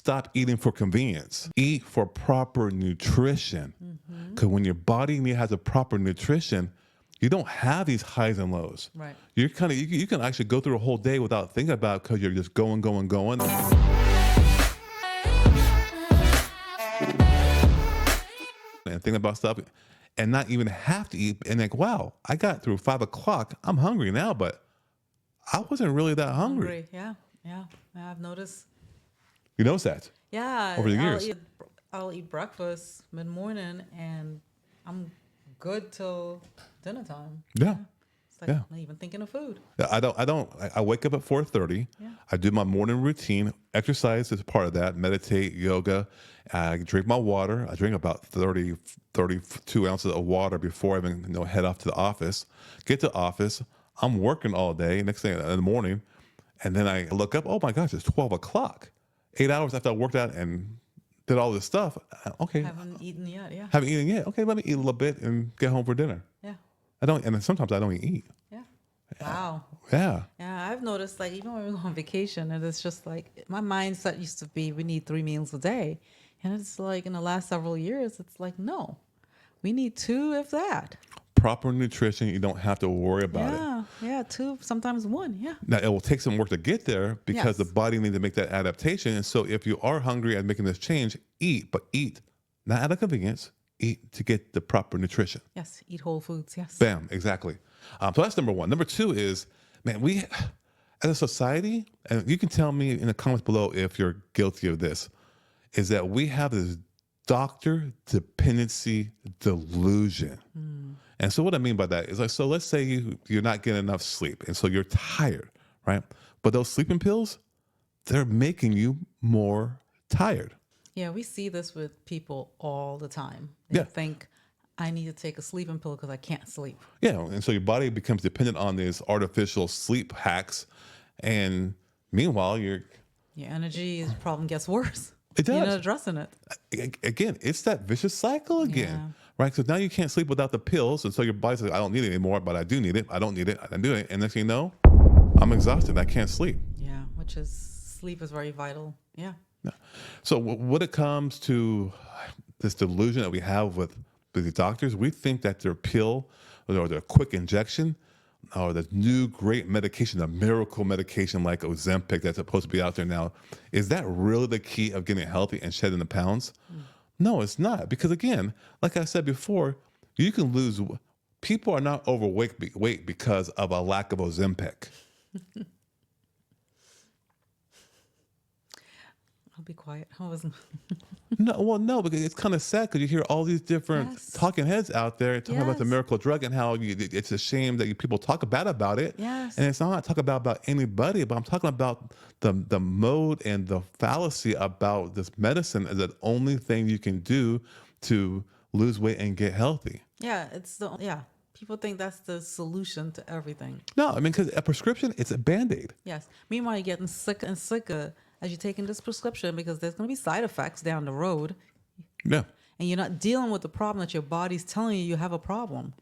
stop eating for convenience. Eat for proper nutrition. Because when your body has a proper nutrition, you don't have these highs and lows. Right. You're kind of you can actually go through a whole day without thinking about it because you're just going. And thinking about stuff and not even have to eat and like, wow, I got through 5 o'clock. I'm hungry now, but I wasn't really that hungry. Yeah. I've noticed. You notice that? Yeah. Over the years. I'll eat breakfast mid-morning and I'm good till dinner time. Yeah. It's like Yeah. I'm not even thinking of food. I wake up at 4:30. Yeah. I do my morning routine. Exercise is part of that. Meditate, yoga. I drink my water. I drink about 32 ounces of water before I even head off to the office. Get to the office. I'm working all day. Next thing in the morning. And then I look up, oh my gosh, it's 12 o'clock. 8 hours after I worked out and did all this stuff. Okay. Haven't eaten yet. Yeah. Haven't eaten yet. Okay, let me eat a little bit and get home for dinner. Yeah. And then sometimes I don't even eat. Yeah. Wow. Yeah. Yeah, I've noticed, like, even when we go on vacation, and it's just like my mindset used to be we need 3 meals a day. And it's like in the last several years, it's like, no, we need 2, if that. Proper nutrition, you don't have to worry about it. Yeah, 2, sometimes 1. Yeah. Now, it will take some work to get there because the Yes. body needs to make that adaptation. And so if you are hungry and making this change, eat, but eat not out of convenience, eat to get the proper nutrition. Yes. Eat whole foods. Yes. Bam, exactly. So that's number one. Number two is, man, we as a society, and you can tell me in the comments below if you're guilty of this, is that we have this doctor dependency delusion. And so what I mean by that is like, so let's say you're not getting enough sleep. And so you're tired, right? But those sleeping pills, they're making you more tired. Yeah, we see this with people all the time. Yeah. They think, I need to take a sleeping pill because I can't sleep. Yeah. And so your body becomes dependent on these artificial sleep hacks. And meanwhile, Your energy problem gets worse. It does. You're not addressing it. Again, it's that vicious cycle again, right? So now you can't sleep without the pills. And so your body says, I don't need it anymore, but I do need it. I don't need it. I do it. And next thing you know, I'm exhausted. I can't sleep. Yeah, which is sleep is very vital. Yeah. Yeah. So when it comes to this delusion that we have with the doctors, we think that their pill or their quick injection or the new great medication, a miracle medication like Ozempic that's supposed to be out there now, is that really the key of getting healthy and shedding the pounds? No, it's not. Because again, like I said before, you can lose. People are not overweight because of a lack of Ozempic. I'll be quiet. I wasn't. No, because it's kind of sad because you hear all these different talking heads out there talking about the miracle drug and how it's a shame that people talk bad about it. Yes. And it's not talking about anybody, but I'm talking about the mode and the fallacy about this medicine as the only thing you can do to lose weight and get healthy. Yeah, people think that's the solution to everything. No, I mean, because a prescription, it's a Band-Aid. Yes. Meanwhile, you're getting sicker and sicker as you're taking this prescription because there's going to be side effects down the road. Yeah. And you're not dealing with the problem that your body's telling you have a problem.